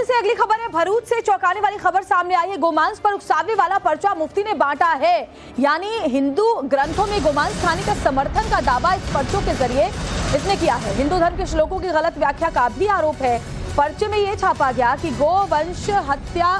से अगली खबर है। भरूच से चौंकाने वाली खबर सामने आई है। गोमांस पर उकसावे वाला पर्चा मुफ्ती ने बांटा है। यानी हिंदू ग्रंथों में गोमांस खाने का समर्थन का दावा इस पर्चों के जरिए इसने किया है। हिंदू धर्म के श्लोकों की गलत व्याख्या का भी आरोप है। पर्चे में यह छापा गया कि गोवंश हत्या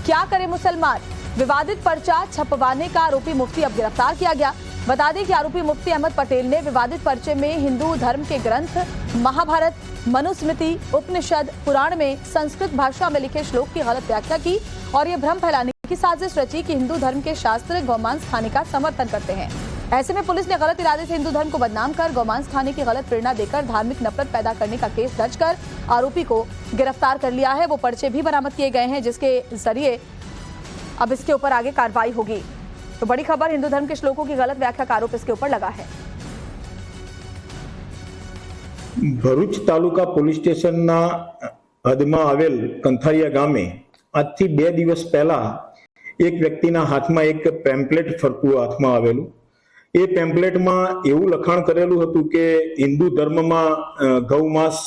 क्या करे मुसलमान। विवादित पर्चा छपवाने का आरोपी मुफ्ती अब गिरफ्तार किया गया। बता दें कि आरोपी मुफ्ती अहमद पटेल ने विवादित पर्चे में हिंदू धर्म के ग्रंथ महाभारत, मनुस्मृति, उपनिषद, पुराण में संस्कृत भाषा में लिखे श्लोक की गलत व्याख्या की और ये भ्रम फैलाने की साजिश रची कि हिंदू धर्म के शास्त्र गौमांस खाने का समर्थन करते हैं। ऐसे में पुलिस ने गलत इरादे से हिंदू धर्म को बदनाम कर गौमांस खाने की गलत प्रेरणा देकर धार्मिक नफरत पैदा करने का केस दर्ज कर आरोपी को गिरफ्तार कर लिया है। वो पर्चे भी बरामद किए गए हैं जिसके जरिए अब इसके ऊपर आगे कार्रवाई होगी। तो बड़ी खबर, हिंदू धर्म के श्लोकों की गलत व्याख्या का आरोप इसके ऊपर लगा है। ભરૂચ તાલુકા પોલીસ સ્ટેશનના હદમાં આવેલ કંથારિયા ગામે આજથી 2 દિવસ પહેલા એક વ્યક્તિના હાથમાં એક પેમ્પલેટ ફરતું હાથમાં આવેલું। એ પેમ્પલેટમાં એવું લખાણ કરેલું હતું કે હિન્દુ ધર્મમાં ગૌમાંસ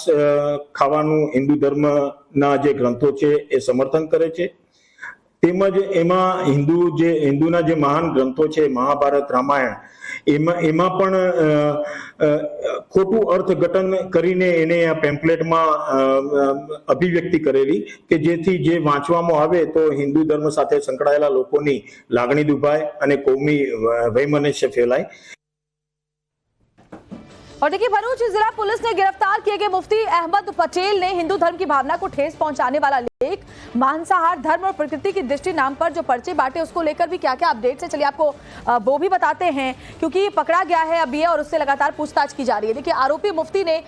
ખાવાનું હિન્દુ ધર્મના જે ગ્રંથો છે એ સમર્થન કરે છે। તેમજ એમાં હિન્દુના જે મહાન ગ્રંથો છે મહાભારત, રામાયણ, એમાં પણ ખોટું અર્થઘટન કરીને એને આ પેમ્પલેટમાં અભિવ્યક્તિ કરેલી કે જેથી જે વાંચવામાં આવે તો હિન્દુ ધર્મ સાથે સંકળાયેલા લોકોની લાગણી દુભાય અને કોમી વૈમનસ્ય ફેલાય। और देखिए, भरूच जिला पुलिस ने गिरफ्तार किए गए मुफ्ती अहमद पटेल ने हिंदू धर्म की भावना को ठेस पहुंचाने वाला लेख, मांसाहार, धर्म और प्रकृति की दृष्टि नाम पर जो पर्चे बांटे उसको लेकर भी क्या क्या अपडेट्स है, चलिए आपको वो भी बताते हैं क्योंकि पकड़ा गया है अब ये और उससे लगातार पूछताछ की जा रही है। देखिए, आरोपी मुफ्ती ने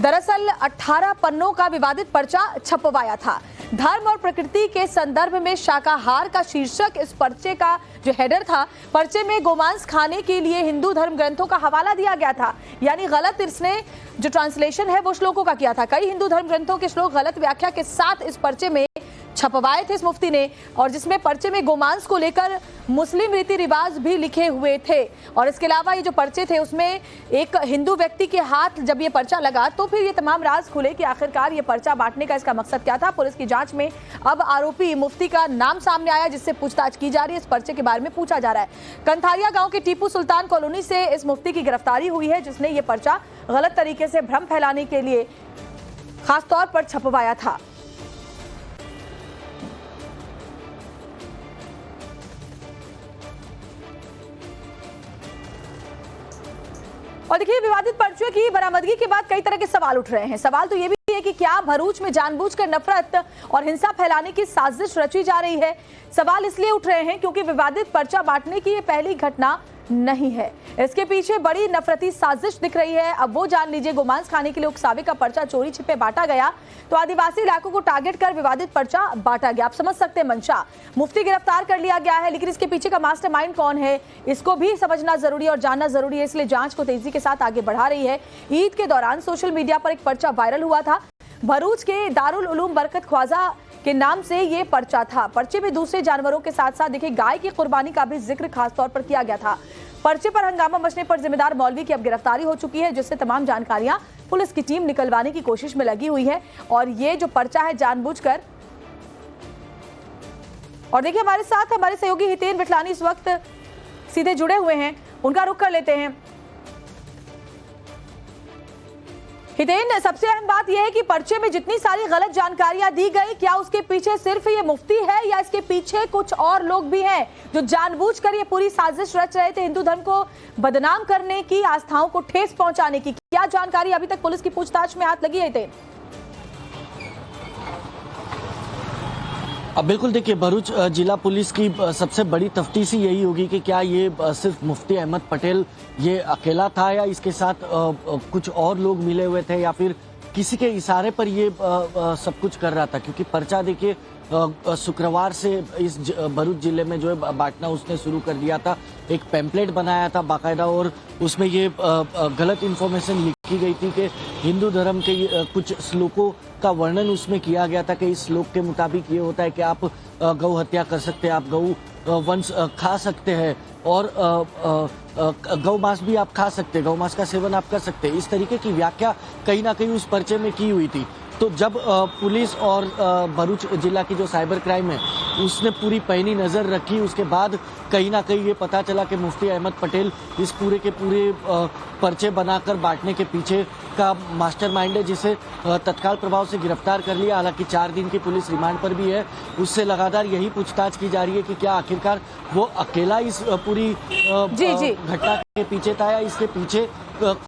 दरअसल 18 पन्नों का विवादित पर्चा छपवाया था। धर्म और प्रकृति के संदर्भ में शाकाहार का शीर्षक इस पर्चे का जो हेडर था। पर्चे में गोमांस खाने के लिए हिंदू धर्म ग्रंथों का हवाला दिया गया था। यानी गलत इसने जो ट्रांसलेशन है वो श्लोकों का किया था। कई हिंदू धर्म ग्रंथों के श्लोक गलत व्याख्या के साथ इस पर्चे में छपवाए थे इस मुफ्ती ने, और जिसमें पर्चे में गोमांस को लेकर मुस्लिम रीति रिवाज भी लिखे हुए थे। और इसके अलावा ये जो पर्चे थे उसमें एक हिंदू व्यक्ति के हाथ जब ये पर्चा लगा तो फिर ये तमाम राज खुले कि आखिरकार ये पर्चा बांटने का इसका मकसद क्या था। पुलिस की जांच में अब आरोपी मुफ्ती का नाम सामने आया जिससे पूछताछ की जा रही है। इस पर्चे के बारे में पूछा जा रहा है। कंथारिया गांव के टीपू सुल्तान कॉलोनी से इस मुफ्ती की गिरफ्तारी हुई है जिसने ये पर्चा गलत तरीके से भ्रम फैलाने के लिए खासतौर पर छपवाया था। और देखिए, विवादित पर्चे की बरामदगी के बाद कई तरह के सवाल उठ रहे हैं। सवाल तो ये भी है कि क्या भरूच में जानबूझकर नफरत और हिंसा फैलाने की साजिश रची जा रही है। सवाल इसलिए उठ रहे हैं क्योंकि विवादित पर्चा बांटने की ये पहली घटना नहीं है। इसके पीछे बड़ी नफरती साजिश दिख रही है। अब वो जान लीजिए, गोमांस खाने के लिए उकसावे का पर्चा चोरी छिपे बांटा गया तो आदिवासी इलाकों को टारगेट कर विवादित पर्चा बांटा गया। आप समझ सकते हैं मंशा। मुफ्ती गिरफ्तार कर लिया गया है लेकिन इसके पीछे का मास्टरमाइंड कौन है इसको भी समझना जरूरी और जानना जरूरी है। इसलिए जांच को तेजी के साथ आगे बढ़ा रही है। ईद के दौरान सोशल मीडिया पर एक पर्चा वायरल हुआ था। भरूच के दारुल उलूम बरकत ख्वाजा के नाम से ये पर्चा था। पर्चे में दूसरे जानवरों के साथ साथ देखिए गाय की कुर्बानी का भी जिक्र खासतौर पर किया गया था। पर्चे पर हंगामा मचने पर जिम्मेदार मौलवी की अब गिरफ्तारी हो चुकी है जिससे तमाम जानकारियां पुलिस की टीम निकलवाने की कोशिश में लगी हुई है। और ये जो पर्चा है जानबूझकर, और देखिए हमारे साथ हमारे सहयोगी हितेन विठलानी इस वक्त सीधे जुड़े हुए हैं, उनका रुख कर लेते हैं। हितेन, सबसे अहम बात यह है कि पर्चे में जितनी सारी गलत जानकारियां दी गई, क्या उसके पीछे सिर्फ ये मुफ्ती है या इसके पीछे कुछ और लोग भी हैं जो जानबूझकर ये पूरी साजिश रच रहे थे हिंदू धर्म को बदनाम करने की, आस्थाओं को ठेस पहुंचाने की? क्या जानकारी अभी तक पुलिस की पूछताछ में हाथ लगी है हितेन? अब बिल्कुल देखिए, भरूच जिला पुलिस की सबसे बड़ी तफ्तीश यही होगी कि क्या ये सिर्फ मुफ्ती अहमद पटेल ये अकेला था या इसके साथ कुछ और लोग मिले हुए थे या फिर किसी के इशारे पर ये सब कुछ कर रहा था। क्योंकि पर्चा देखिए शुक्रवार से इस भरूच जिले में जो है बांटना उसने शुरू कर दिया था। एक पैम्पलेट बनाया था बाकायदा और उसमें ये गलत इन्फॉर्मेशन लिखी गई थी कि हिंदू धर्म के कुछ श्लोकों का वर्णन उसमें किया गया था कि इस श्लोक के मुताबिक ये होता है कि आप गौ हत्या कर सकते हैं, आप गौ वंश खा सकते हैं और गौ मांस भी आप खा सकते हैं, गौ मांस का सेवन आप कर सकते हैं। इस तरीके की व्याख्या कहीं ना कहीं उस पर्चे में की हुई थी। तो जब पुलिस और भरूच जिला की जो साइबर क्राइम है उसने पूरी पैनी नज़र रखी, उसके बाद कहीं ना कहीं ये पता चला कि मुफ्ती अहमद पटेल इस पूरे के पूरे पर्चे बनाकर बांटने के पीछे का मास्टरमाइंड है, जिसे तत्काल प्रभाव से गिरफ्तार कर लिया। हालांकि 4 दिन की पुलिस रिमांड पर भी है, उससे लगातार यही पूछताछ की जा रही है कि क्या आखिरकार वो अकेला इस पूरी घटना के पीछे था या इसके पीछे